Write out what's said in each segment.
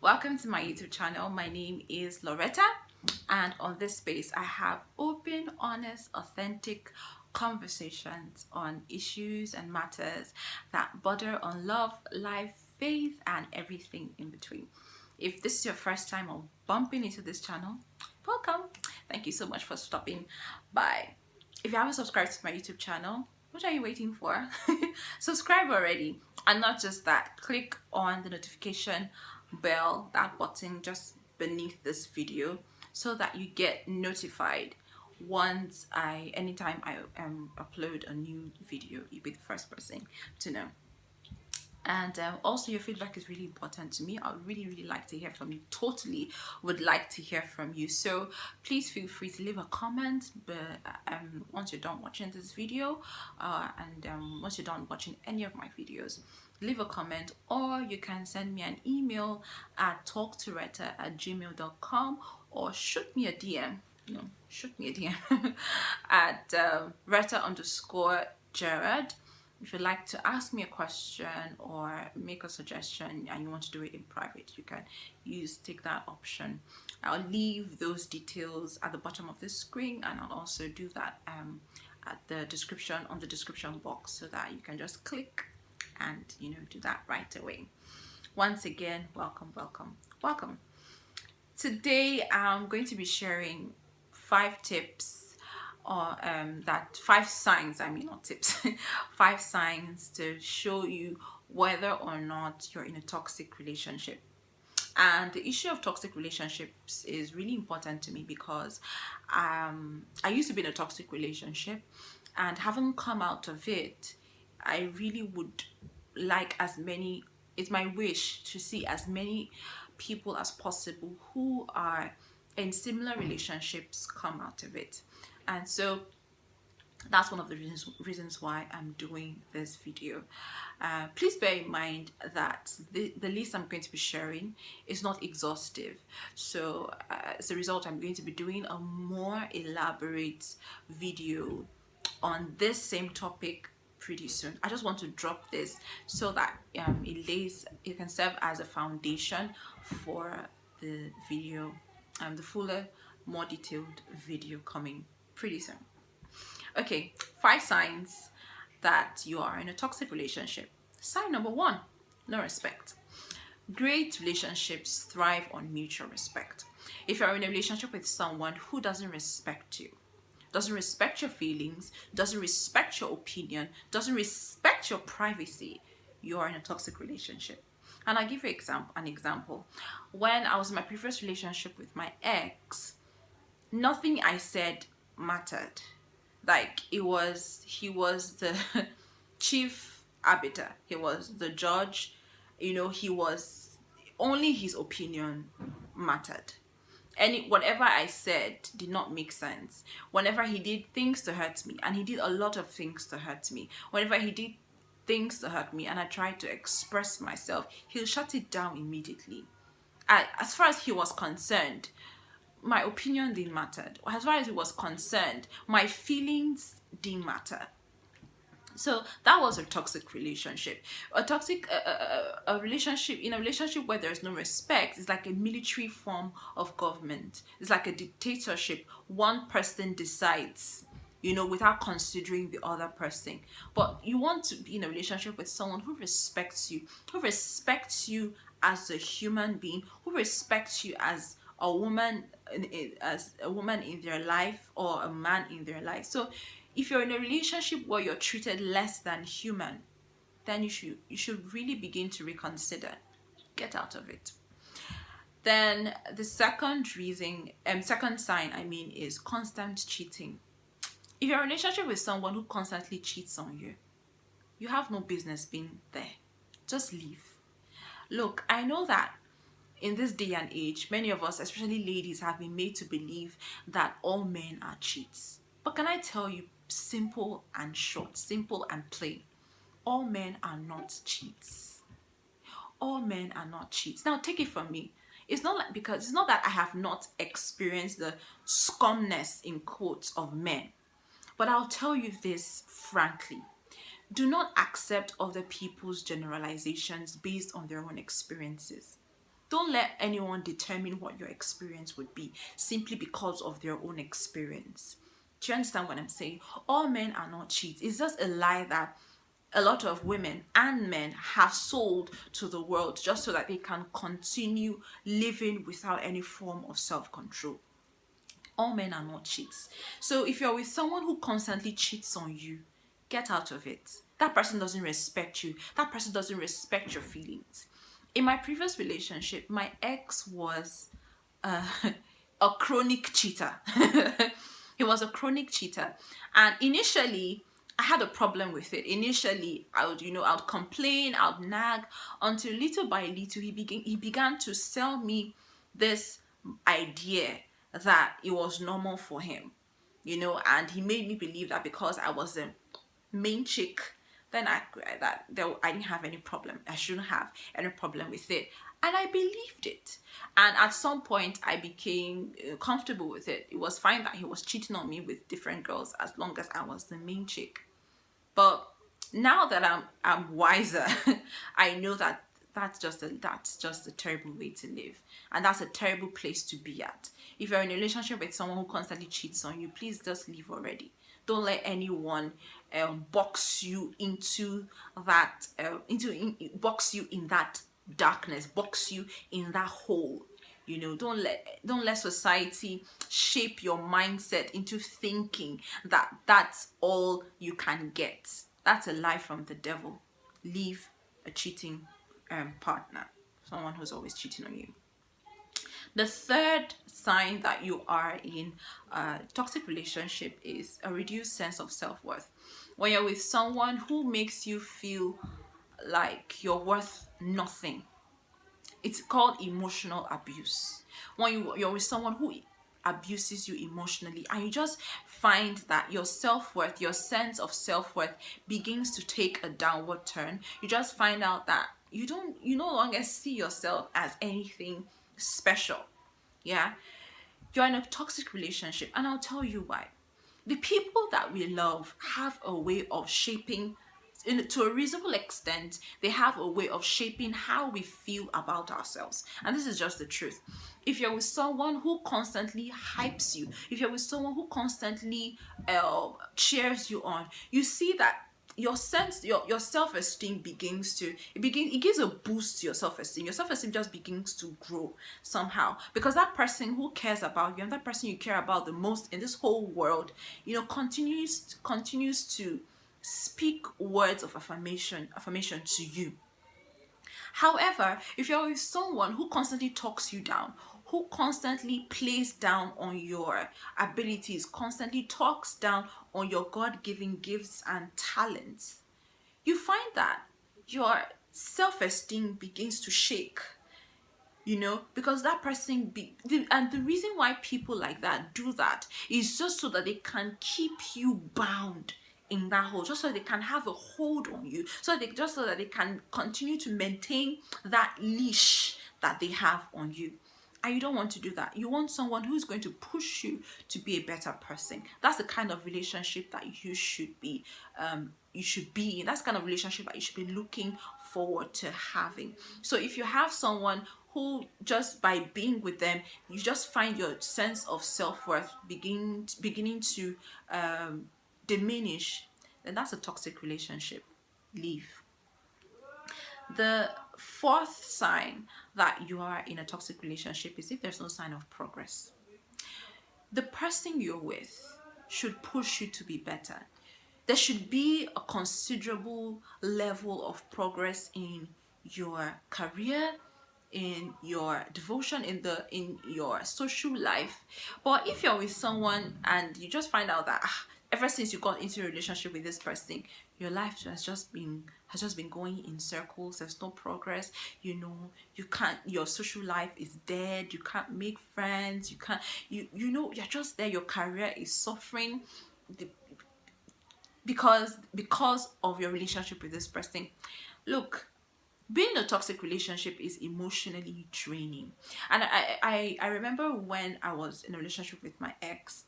Welcome to my YouTube channel. My name is Loretta, and on this space I have open, honest, authentic conversations on issues and matters that border on love, life, faith, and everything in between. If this is your first time of bumping into this channel, welcome. Thank you so much for stopping by. If you haven't subscribed to my YouTube channel, what are you waiting for? Subscribe already. And not just that, click on the notification bell, that button just beneath this video, so that you get notified anytime I upload a new video. You'll be the first person to know. And also, your feedback is really important to me. I would really like to hear from you. Totally would like to hear from you. So please feel free to leave a comment, but once you're done watching this video, once you're done watching any of my videos, leave a comment, or you can send me an email at talktoretta@gmail.com, or shoot me a DM. Shoot me a DM at Retta_Jared. If you'd like to ask me a question or make a suggestion and you want to do it in private, you can take that option. I'll leave those details at the bottom of the screen, and I'll also do that at the description, on the description box, so that you can just click and do that right away. Once again, welcome. Today I'm going to be sharing 5 tips, or 5 signs, not tips, 5 signs to show you whether or not you're in a toxic relationship. And the issue of toxic relationships is really important to me because I used to be in a toxic relationship, and having come out of it, I really would like it's my wish to see as many people as possible who are in similar relationships come out of it. And so that's one of the reasons why I'm doing this video. Please bear in mind that the list I'm going to be sharing is not exhaustive. So as a result, I'm going to be doing a more elaborate video on this same topic pretty soon. I just want to drop this so that it can serve as a foundation for the video, the fuller, more detailed video coming pretty soon. Okay, 5 signs that you are in a toxic relationship. Sign number 1, no respect. Great relationships thrive on mutual respect. If you're in a relationship with someone who doesn't respect you, doesn't respect your feelings, doesn't respect your opinion, doesn't respect your privacy, you are in a toxic relationship. And I'll give you an example. When I was in my previous relationship with my ex, nothing I said mattered. Like, he was the chief arbiter, he was the judge, only his opinion mattered. Whatever I said did not make sense. Whenever he did things to hurt me, and he did a lot of things to hurt me, whenever he did things to hurt me and I tried to express myself, he'll shut it down immediately. As far as he was concerned, my opinion didn't matter. As far as he was concerned, my feelings didn't matter. So that was a toxic relationship. A relationship where there's no respect is like a military form of government. It's like a dictatorship. One person decides, without considering the other person. But you want to be in a relationship with someone who respects you as a human being, who respects you as a woman in their life, or a man in their life. So if you're in a relationship where you're treated less than human, then you should really begin to reconsider. Get out of it. Then the second sign is constant cheating. If you're in a relationship with someone who constantly cheats on you, you have no business being there. Just leave. Look, I know that in this day and age, many of us, especially ladies, have been made to believe that all men are cheats. But can I tell you, simple and short, simple and plain, all men are not cheats. All men are not cheats. Now, take it from me. It's not that I have not experienced the scumness, in quotes, of men. But I'll tell you this frankly. Do not accept other people's generalizations based on their own experiences. Don't let anyone determine what your experience would be simply because of their own experience. Do you understand what I'm saying? All men are not cheats. It's just a lie that a lot of women and men have sold to the world just so that they can continue living without any form of self-control. All men are not cheats. So if you're with someone who constantly cheats on you, get out of it. That person doesn't respect you. That person doesn't respect your feelings. In my previous relationship, my ex was uh, a chronic cheater. He was a chronic cheater. And initially, I had a problem with it. Initially, I would complain, I would nag, until little by little, he began to sell me this idea that it was normal for him, and he made me believe that because I was the main chick, then I didn't have any problem. I shouldn't have any problem with it. And I believed it. And at some point, I became comfortable with it. It was fine that he was cheating on me with different girls as long as I was the main chick. But now that I'm wiser, I know that that's just a terrible way to live, and that's a terrible place to be at. If you're in a relationship with someone who constantly cheats on you, please just leave already. Don't let anyone box you into that box you in that darkness, box you in that hole. Don't let society shape your mindset into thinking that that's all you can get. That's a lie from the devil. Leave a cheating partner, someone who's always cheating on you. The third sign that you are in a toxic relationship is a reduced sense of self-worth. When you're with someone who makes you feel like you're worth nothing. It's called emotional abuse. When you're with someone who abuses you emotionally, and you just find that your self-worth, your sense of self-worth begins to take a downward turn. You just find out that you no longer see yourself as anything special. Yeah, you're in a toxic relationship, and I'll tell you why. The people that we love have a way of shaping, to a reasonable extent, they have a way of shaping how we feel about ourselves. And this is just the truth. If you're with someone who constantly hypes you, if you're with someone who constantly cheers you on, you see that your self-esteem it gives a boost to your self-esteem. Your self-esteem just begins to grow somehow, because that person who cares about you and that person you care about the most in this whole world, continues to speak words of affirmation to you. However, if you're with someone who constantly talks you down, who constantly plays down on your abilities, constantly talks down on your God-given gifts and talents, you find that your self-esteem begins to shake. Because that person and the reason why people like that do that is just so that they can keep you bound in that hole, just so they can have a hold on you, so that they can continue to maintain that leash that they have on you. And you don't want to do that. You want someone who's going to push you to be a better person. That's the kind of relationship that you should be in. That's the kind of relationship that you should be looking forward to having. So if you have someone who, just by being with them, you just find your sense of self-worth beginning to diminish, then that's a toxic relationship. Leave. The fourth sign that you are in a toxic relationship is if there's no sign of progress. The person you're with should push you to be better. There should be a considerable level of progress in your career, in your devotion, in your social life. But if you're with someone and you just find out that ever since you got into a relationship with this person, your life has just been going in circles. There's no progress. You can't. Your social life is dead. You can't make friends. You're just there. Your career is suffering because of your relationship with this person. Look, being in a toxic relationship is emotionally draining. And I remember when I was in a relationship with my ex,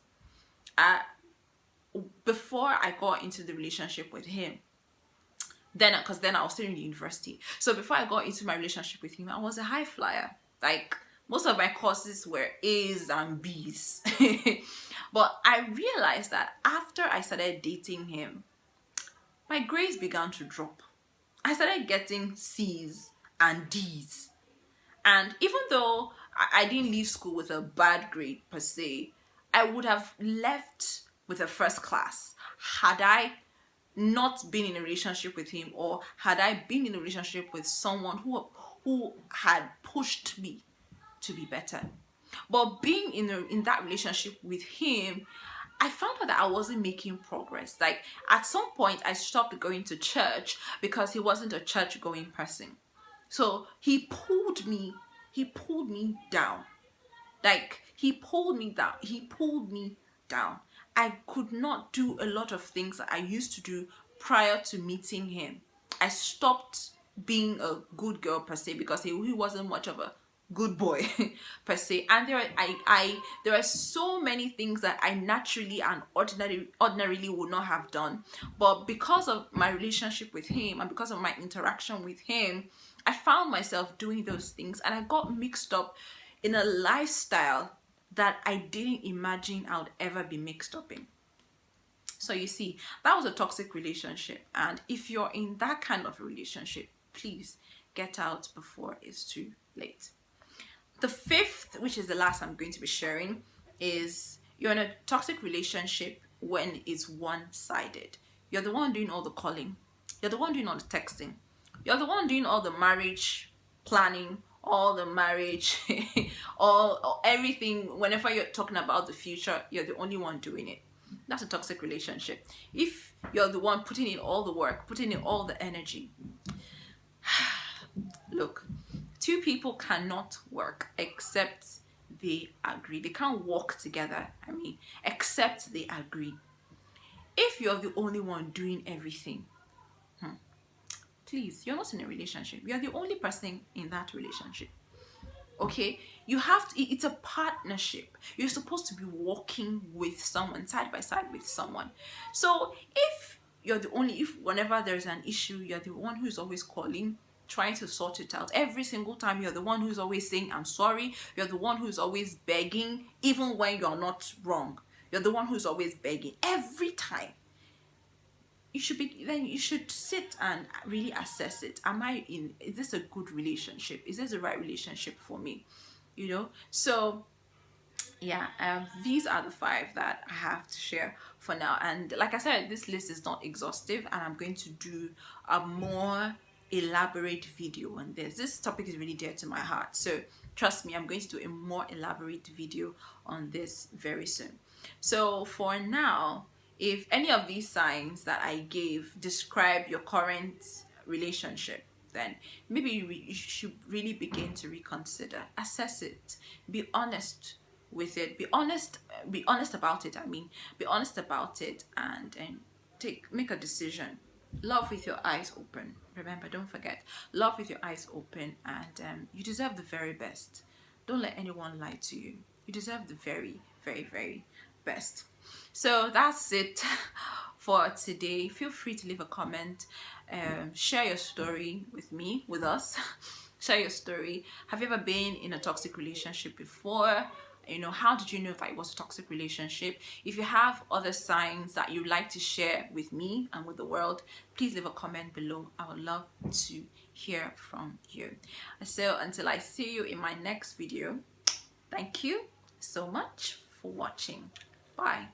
before I got into the relationship with him, because then I was still in the university. So before I got into my relationship with him, I was a high flyer. Like, most of my courses were A's and B's. But I realized that after I started dating him, my grades began to drop. I started getting C's and D's. And even though I didn't leave school with a bad grade per se, I would have left with a first class had I not been in a relationship with him, or had I been in a relationship with someone who had pushed me to be better. But being in that relationship with him, I found out that I wasn't making progress. Like, at some point I stopped going to church because he wasn't a church going person. So he pulled me down. Like, he pulled me down. I could not do a lot of things that I used to do prior to meeting him. I stopped being a good girl per se because he wasn't much of a good boy per se. And there are so many things that I naturally and ordinarily would not have done, but because of my relationship with him and because of my interaction with him, I found myself doing those things, and I got mixed up in a lifestyle that I didn't imagine I would ever be mixed up in. So you see, that was a toxic relationship. And if you're in that kind of a relationship, please get out before it's too late. The fifth, which is the last I'm going to be sharing, is you're in a toxic relationship when it's one-sided. You're the one doing all the calling. You're the one doing all the texting. You're the one doing all the marriage planning, all the marriage, all everything. Whenever you're talking about the future, you're the only one doing it. That's a toxic relationship. If you're the one putting in all the work, putting in all the energy, look, two people cannot work except they agree. They can't walk together, except they agree. If you're the only one doing everything, please, you're not in a relationship. You're the only person in that relationship. Okay, you have to, it's a partnership. You're supposed to be walking with someone, side by side with someone. So if whenever there's an issue, you're the one who's always calling, trying to sort it out. Every single time, you're the one who's always saying, I'm sorry. You're the one who's always begging, even when you're not wrong. You're the one who's always begging every time. You should sit and really assess it. Is this a good relationship? Is this the right relationship for me? So yeah, these are the 5 that I have to share for now. And like I said, this list is not exhaustive, and I'm going to do a more elaborate video on this. This topic is really dear to my heart, so trust me, I'm going to do a more elaborate video on this very soon. So for now, if any of these signs that I gave describe your current relationship, then maybe you should really begin to reconsider, assess it, be honest with it, be honest about it. Be honest about it, and make a decision. Love with your eyes open. Remember, don't forget, love with your eyes open, and you deserve the very best. Don't let anyone lie to you. You deserve the very, very, very best. So that's it for today. Feel free to leave a comment, share your story with us. Share your story. Have you ever been in a toxic relationship before? How did you know that it was a toxic relationship? If you have other signs that you'd like to share with me and with the world, please leave a comment below. I would love to hear from you. So until I see you in my next video, thank you so much for watching. Bye.